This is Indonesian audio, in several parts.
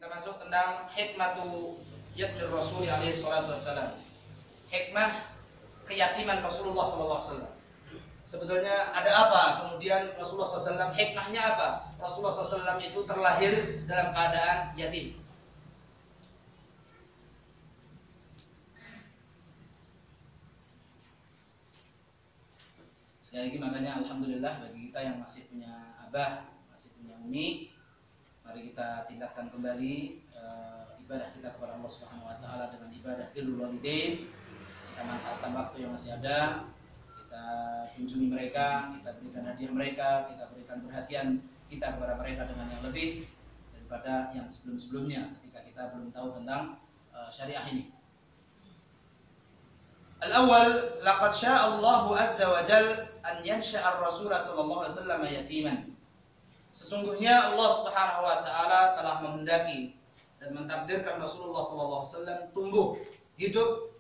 Kita masuk tentang hikmatu yatmir Rasul alaihi salatu wassalam. Hikmah keyatiman Rasulullah sallallahu alaihi wasallam. Sebetulnya ada apa? Kemudian Rasulullah SAW hikmahnya apa? Rasulullah SAW itu terlahir dalam keadaan yatim. Sekali lagi makanya alhamdulillah bagi kita yang masih punya abah, masih punya umi, mari kita tingkatkan kembali ibadah kita kepada Allah Subhanahu wa taala dengan ibadah birrul walidain. Kita manfaatkan waktu yang masih ada, kita kunjungi mereka, kita berikan hadiah mereka, kita berikan perhatian kita kepada mereka dengan yang lebih daripada yang sebelum-sebelumnya ketika kita belum tahu tentang syariah ini. Al-awwal, laqad syaa Allahu azza wa jalla an yansha'a ar-rasul sallallahu alaihi wasallam yatiman. Sesungguhnya Allah Subhanahu wa taala telah menghendaki dan mentakdirkan Rasulullah sallallahu alaihi wasallam tumbuh hidup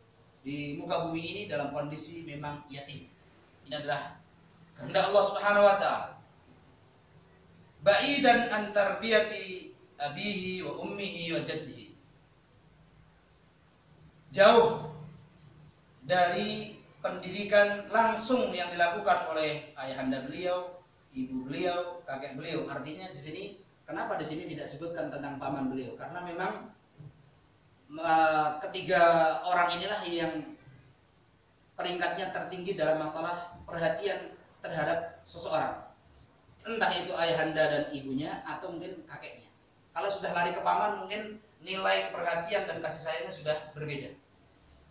di muka bumi ini dalam kondisi memang yatim. Ini adalah kehendak Allah Subhanahu wa taala. Ba'idan an tarbiyati abihi wa ummihi wa jaddihi. Jauh dari pendidikan langsung yang dilakukan oleh ayahanda beliau, ibu beliau, kakek beliau. Artinya di sini, kenapa di sini tidak sebutkan tentang paman beliau? Karena memang ketiga orang inilah yang peringkatnya tertinggi dalam masalah perhatian terhadap seseorang. Entah itu ayahanda dan ibunya atau mungkin kakeknya. Kalau sudah lari ke paman mungkin nilai perhatian dan kasih sayangnya sudah berbeda.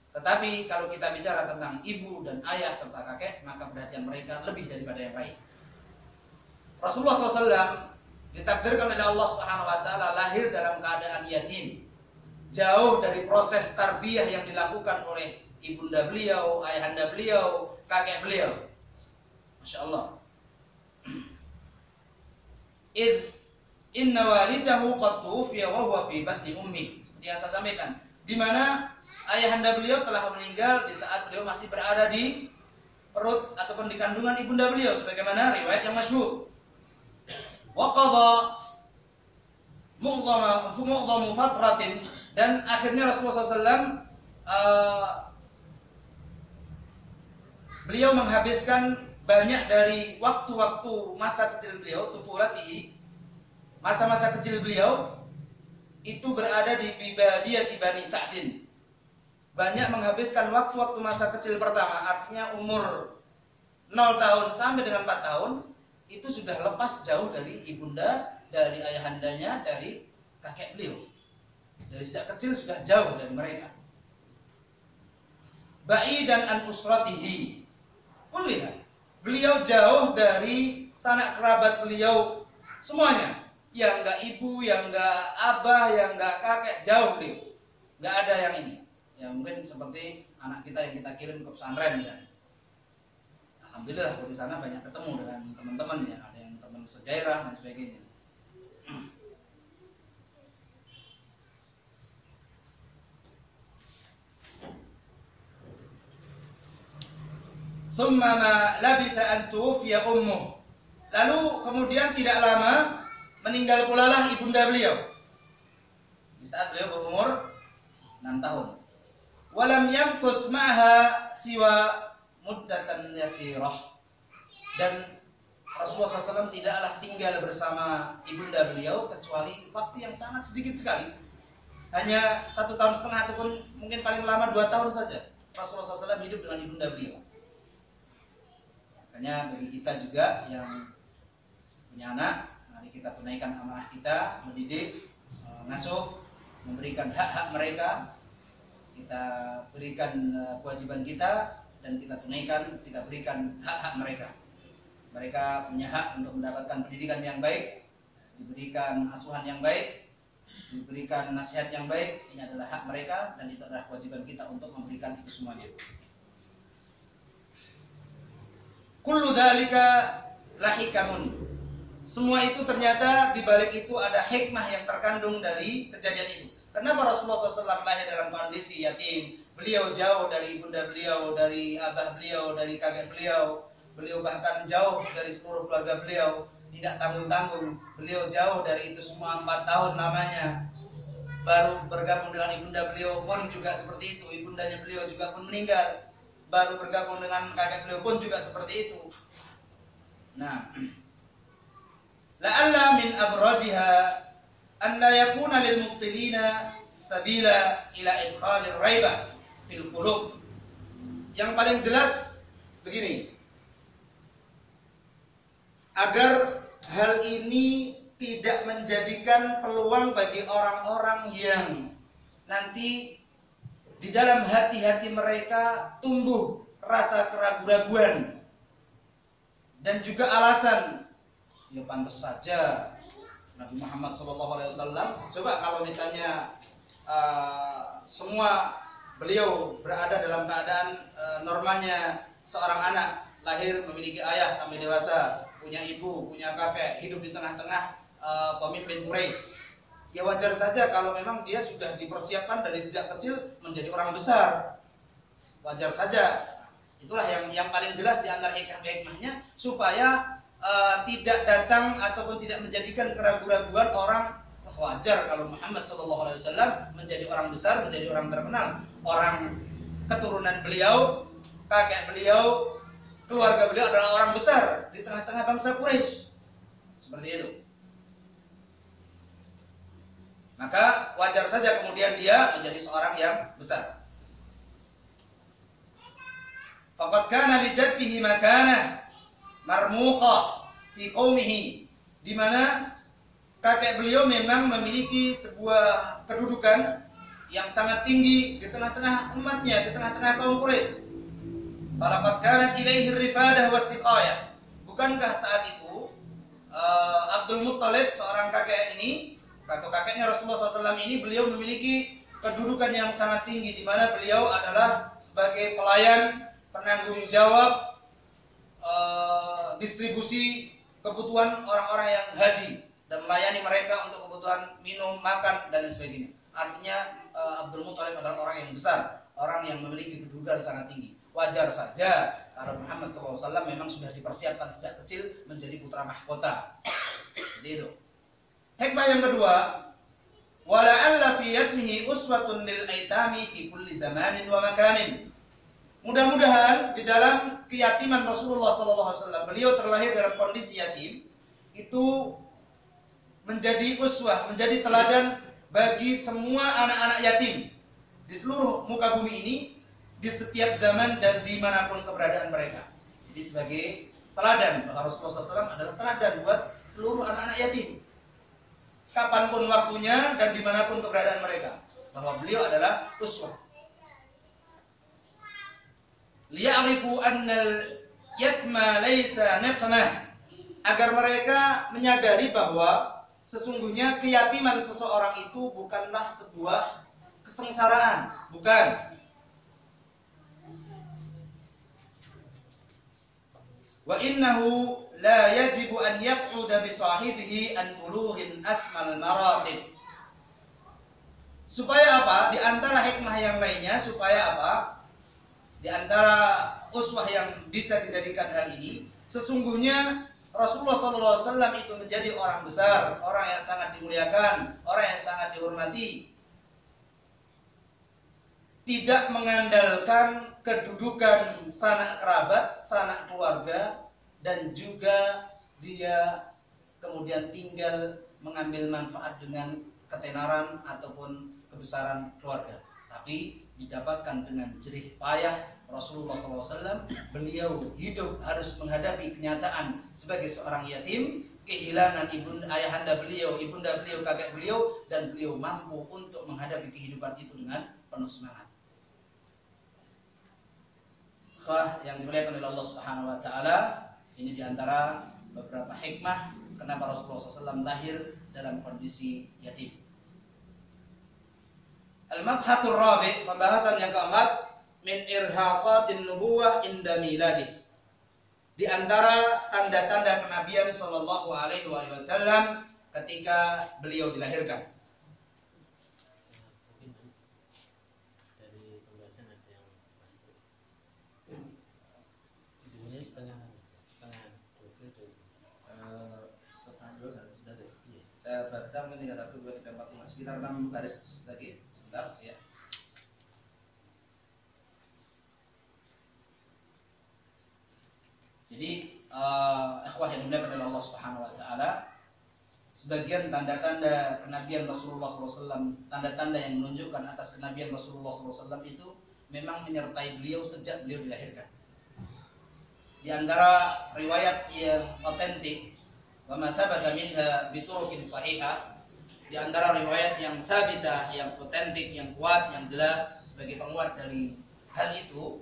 Tetapi kalau kita bicara tentang ibu dan ayah serta kakek, maka perhatian mereka lebih daripada yang lain. Rasulullah SAW ditakdirkan oleh Allah Subhanahu wa taala lahir dalam keadaan yatim. Jauh dari proses tarbiyah yang dilakukan oleh ibunda beliau, ayahanda beliau, kakek beliau. Masya Allah. Inna walidahu qad tuwfiya wa huwa fi batni ummi. Seperti yang saya sampaikan, di mana ayahanda beliau telah meninggal di saat beliau masih berada di perut ataupun di kandungan ibunda beliau, sebagaimana riwayat yang masyhur. Wa qadha mu'dhamu fatratin, dan akhirnya Rasulullah SAW beliau menghabiskan banyak dari waktu-waktu masa kecil beliau, tufulatihi, masa-masa kecil beliau itu berada di bibadiyati Bani Sa'din. Banyak menghabiskan waktu-waktu masa kecil pertama, artinya umur 0 tahun sampai dengan 4 tahun, itu sudah lepas jauh dari ibunda, dari ayahandanya, dari kakek beliau. Dari sejak kecil sudah jauh dari mereka. Ba'idan an usratihi kulliha. Beliau jauh dari sanak kerabat beliau semuanya. Yang enggak ibu, yang enggak abah, yang enggak kakek, jauh beliau. Enggak ada yang ini. Ya mungkin seperti anak kita yang kita kirim ke pesantren misalnya. Alhamdulillah di sana banyak ketemu dengan teman-teman ya, ada yang teman sedaerah dan sebagainya. Thumma ma labita an tuwfiya ummuh. Lalu kemudian tidak lama meninggal pula lah ibunda beliau. Di saat beliau berumur 6 tahun. Walam yamkuth ma'ha siwa muddatan yasirah. Dan Rasulullah SAW tidaklah tinggal bersama ibunda beliau kecuali waktu yang sangat sedikit sekali. Hanya 1,5 tahun ataupun mungkin paling lama 2 tahun saja Rasulullah SAW hidup dengan ibunda beliau. Makanya bagi kita juga yang punya anak, mari kita tunaikan amanah kita, mendidik, mengasuh, memberikan hak-hak mereka. Kita berikan kewajiban kita dan kita tunaikan, kita berikan hak-hak mereka. Mereka punya hak untuk mendapatkan pendidikan yang baik, diberikan asuhan yang baik, diberikan nasihat yang baik. Ini adalah hak mereka dan itu adalah kewajiban kita untuk memberikan itu semuanya. Kullu dzalika lahikamun. Semua itu ternyata di balik itu ada hikmah yang terkandung dari kejadian itu. Kenapa Rasulullah SAW lahir dalam kondisi yatim? Beliau jauh dari ibunda beliau, dari abah beliau, dari kakek beliau. Beliau bahkan jauh dari seluruh keluarga beliau, tidak tanggung-tanggung. Beliau jauh dari itu semua 4 tahun lamanya. baru bergabung dengan ibunda beliau pun juga seperti itu, ibundanya beliau juga pun meninggal, baru bergabung dengan kakek beliau pun juga seperti itu. Nah, la'alla min abraziha an la yakuna lil mubtilina sabila ila idkhalir raibah fil qulub. Yang paling jelas begini, agar hal ini tidak menjadikan peluang bagi orang-orang yang nanti di dalam hati-hati mereka tumbuh rasa keraguan-raguan dan juga alasan, ya pantas saja Nabi Muhammad SAW. Coba kalau misalnya semua beliau berada dalam keadaan normalnya seorang anak lahir memiliki ayah sampai dewasa, punya ibu, punya kakek, hidup di tengah-tengah pemimpin Quraisy. Ya wajar saja kalau memang dia sudah dipersiapkan dari sejak kecil menjadi orang besar. Wajar saja. Itulah yang paling jelas di antara hikmah-hikmahnya, supaya tidak datang ataupun tidak menjadikan keraguan-raguan orang. Wajar kalau Muhammad SAW menjadi orang besar, menjadi orang terkenal, orang keturunan beliau, kakek beliau, keluarga beliau adalah orang besar di tengah-tengah bangsa Quraisy. Seperti itu. Maka wajar saja kemudian dia menjadi seorang yang besar. Faqad kana li jaddihi makanah marmuqah fi qaumihi, di mana kakek beliau memang memiliki sebuah kedudukan yang sangat tinggi di tengah-tengah umatnya, di tengah-tengah kaum Quraisy. Falaqad kanat ilaihi rifadah wasiqayah. Bukankah saat itu Abdul Muttalib, seorang kakek ini, atau kakeknya Rasulullah SAW ini, beliau memiliki kedudukan yang sangat tinggi, di mana beliau adalah sebagai pelayan, penanggung jawab distribusi kebutuhan orang-orang yang haji dan melayani mereka untuk kebutuhan minum, makan, dan lain sebagainya. Artinya Abdul Muttalib adalah orang yang besar, orang yang memiliki kedudukan sangat tinggi. Wajar saja karena Muhammad SAW memang sudah dipersiapkan sejak kecil menjadi putra mahkota. Jadi itu. Hikmah yang kedua, wala'alla fi yadmihi uswatun lil aitami fi kulli zamanin wa makanin. Mudah-mudahan di dalam keyatiman Rasulullah SAW, beliau terlahir dalam kondisi yatim, itu menjadi uswah, menjadi teladan bagi semua anak-anak yatim di seluruh muka bumi ini, di setiap zaman dan dimanapun keberadaan mereka. Jadi sebagai teladan, bahwa Rasulullah SAW adalah teladan buat seluruh anak-anak yatim, kapanpun waktunya dan dimanapun keberadaan mereka, bahwa beliau adalah uswah. Liya'rifu annal yatma laysa niqmah, agar mereka menyadari bahwa sesungguhnya keyatiman seseorang itu bukanlah sebuah kesengsaraan, bukan. Wa innahu la yajibu an yaq'uda bi sahibihi an bulughin asmal maratib. Supaya apa? Di antara hikmah yang lainnya, supaya apa? Di antara uswah yang bisa dijadikan hal ini, sesungguhnya Rasulullah SAW itu menjadi orang besar, orang yang sangat dimuliakan, orang yang sangat dihormati, tidak mengandalkan kedudukan sanak kerabat, sanak keluarga, dan juga dia kemudian tinggal mengambil manfaat dengan ketenaran ataupun kebesaran keluarga, tapi didapatkan dengan jerih payah. Rasulullah SAW, beliau hidup harus menghadapi kenyataan sebagai seorang yatim, kehilangan ayahanda beliau, ibunda beliau, kakek beliau, dan beliau mampu untuk menghadapi kehidupan itu dengan penuh semangat. Yang dimuliakan oleh Allah Subhanahu wa taala, ini diantara beberapa hikmah kenapa Rasulullah SAW lahir dalam kondisi yatim. Al-mabhatsur rabi', pembahasan yang keempat, min irhasatin nubuwah inda miladih. Di antara tanda-tanda kenabian sallallahu alaihi wasallam ketika beliau dilahirkan. Dari pembahasan ada yang ini setengah 12 sudah. Saya baca mungkin tinggal 1, 2, 3, 4, 5 sekitar 6 baris lagi. Sebentar ya. Jadi ikhwah yang dimuliakan oleh Allah Subhanahu wa taala, sebagian tanda-tanda kenabian Rasulullah SAW, tanda-tanda yang menunjukkan atas kenabian Rasulullah SAW itu memang menyertai beliau sejak beliau dilahirkan. Di antara riwayat yang otentik, wa ma thabata minha bi turuqin sahihah, di antara riwayat yang thabitah, yang otentik, yang kuat, yang jelas sebagai penguat dari hal itu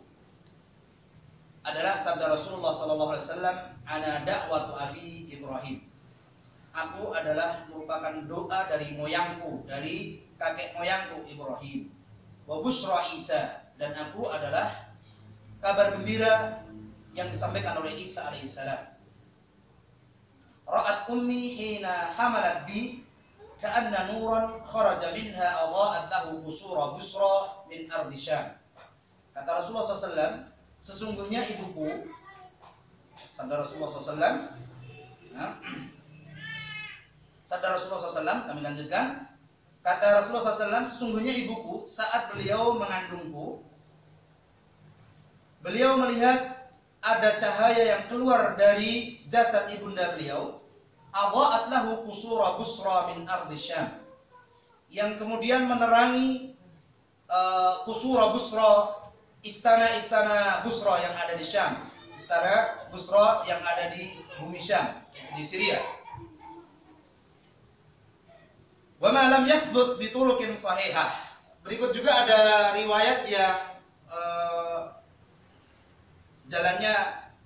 adalah sabda Rasulullah SAW, ana da'watu abi Ibrahim. Aku adalah merupakan doa dari moyangku, dari kakek moyangku Ibrahim. Wa busyra Isa, dan aku adalah kabar gembira yang disampaikan oleh Isa alaihissalam. Ra'at ummi hina hamalat bi ka'anna nuran kharaja minha adha'at lahu busura busra min ardi Syam. Kata Rasulullah SAW, sesungguhnya ibuku, sabda Rasulullah SAW, sabda Rasulullah SAW, kami lanjutkan. Kata Rasulullah SAW, sesungguhnya ibuku saat beliau mengandungku, beliau melihat ada cahaya yang keluar dari jasad ibunda beliau, adha'at lahu qusura busra min ardi Syam, yang kemudian menerangi qusura busra, istana-istana Busra yang ada di Syam, istana Busra yang ada di bumi Syam, di Syria. Wa ma lam yathbut bi turuqin sahihah. Berikut juga ada riwayat yang jalannya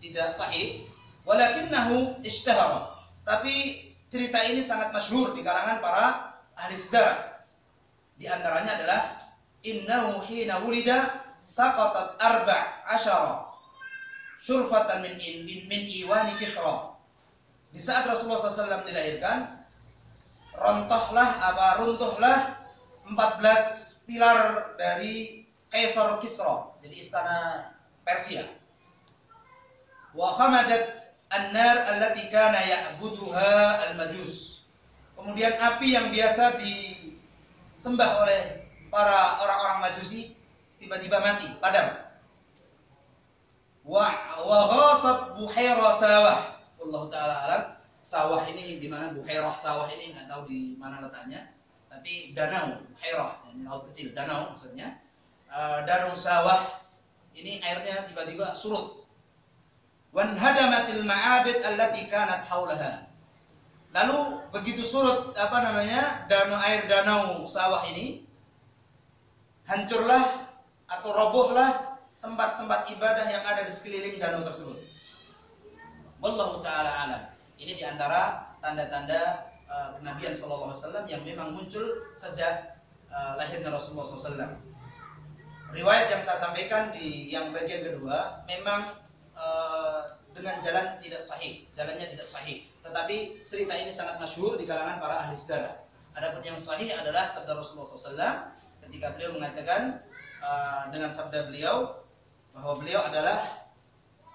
tidak sahih, walakinnahu ishtahara. Tapi cerita ini sangat masyhur di kalangan para ahli sejarah. Di antaranya adalah innahu hina wulida saqatat 14 syurfatan min iwani Kisra. Di saat Rasulullah SAW dilahirkan, runtuhlah 14 pilar dari Kaisar Kisra, jadi istana Persia. Wa khamadat an-nar allati kana ya'buduha al-majus. Kemudian api yang biasa disembah oleh para orang-orang Majusi tiba-tiba mati, padam. Wa ghasat buhaira sawah. Wallahu taala alam. Sawah ini di mana, buhairah sawah ini enggak tahu di mana letaknya, tapi danau, buhairah, ini laut kecil, danau maksudnya. Danau sawah ini airnya tiba-tiba surut. Wan hadamatil ma'abid allati kanat haulaha. Lalu begitu surut air danau sawah ini, hancurlah atau robohlah tempat-tempat ibadah yang ada di sekeliling danau tersebut. Wallahu taala alam. Ini diantara tanda-tanda kenabian sallallahu alaihi wasallam yang memang muncul sejak lahirnya Rasulullah SAW. Riwayat yang saya sampaikan di yang bagian kedua memang dengan jalan tidak sahih, jalannya tidak sahih. Tetapi cerita ini sangat masyhur di kalangan para ahli sejarah. Adapun yang sahih adalah sabda Rasulullah SAW ketika beliau mengatakan dengan sabda beliau bahwa beliau adalah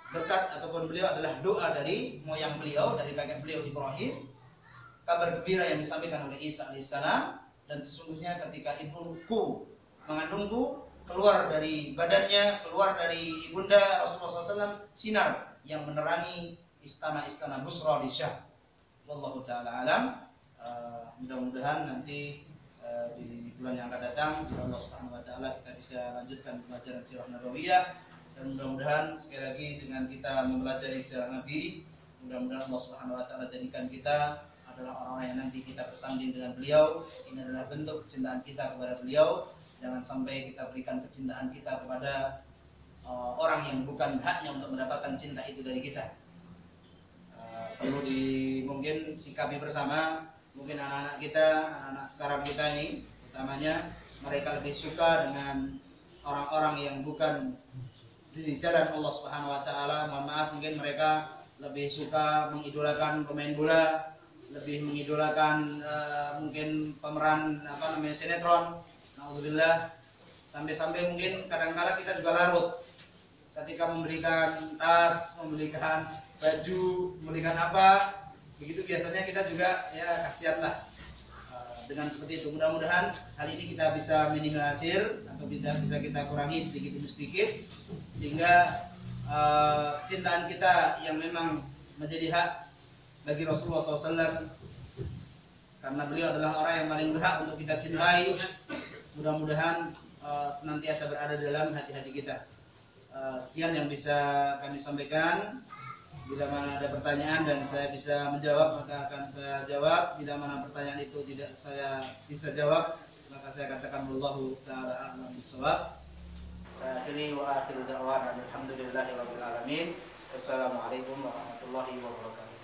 berkat ataupun beliau adalah doa dari moyang beliau, dari kakek beliau Ibrahim, kabar gembira yang disampaikan oleh Isa alaihissalam, dan sesungguhnya ketika ibuku mengandungku, keluar dari badannya, keluar dari ibunda Rasulullah SAW sinar yang menerangi istana-istana Busra di Syam. Wallahu taala alam. Mudah-mudahan nanti di bulan yang akan datang, jika Allah Subhanahu wa taala, kita bisa lanjutkan pelajaran sirah nabawiyah, dan mudah-mudahan sekali lagi dengan kita mempelajari sejarah Nabi, mudah-mudahan Allah Subhanahu wa taala jadikan kita adalah orang-orang yang nanti kita bersanding dengan beliau. Ini adalah bentuk kecintaan kita kepada beliau. Jangan sampai kita berikan kecintaan kita kepada orang yang bukan haknya untuk mendapatkan cinta itu dari kita. Perlu mungkin sikapi bersama. Mungkin anak-anak kita, anak-anak sekarang kita ini, utamanya mereka lebih suka dengan orang-orang yang bukan di jalan Allah Subhanahu wa taala. Mohon maaf, mungkin mereka lebih suka mengidolakan pemain bola, lebih mengidolakan mungkin pemeran sinetron. Alhamdulillah, sampai-sampai mungkin kadang-kadang kita juga larut ketika memberikan tas, memberikan baju, memberikan apa, begitu biasanya kita juga ya kasihan lah. dengan seperti itu mudah-mudahan hal ini kita bisa minimalisir atau bisa kita kurangi sedikit demi sedikit, sehingga kecintaan kita yang memang menjadi hak bagi Rasulullah SAW, karena beliau adalah orang yang paling berhak untuk kita cintai, mudah-mudahan senantiasa berada dalam hati-hati kita. Sekian yang bisa kami sampaikan. Bila mana ada pertanyaan dan saya bisa menjawab, maka akan saya jawab. Bila mana pertanyaan itu tidak saya bisa jawab, maka saya katakan wallahu ta'ala a'lam bishawab. Saya akhiri wa akhiru da'wana alhamdulillahirabbil alamin. Wassalamualaikum warahmatullahi wabarakatuh.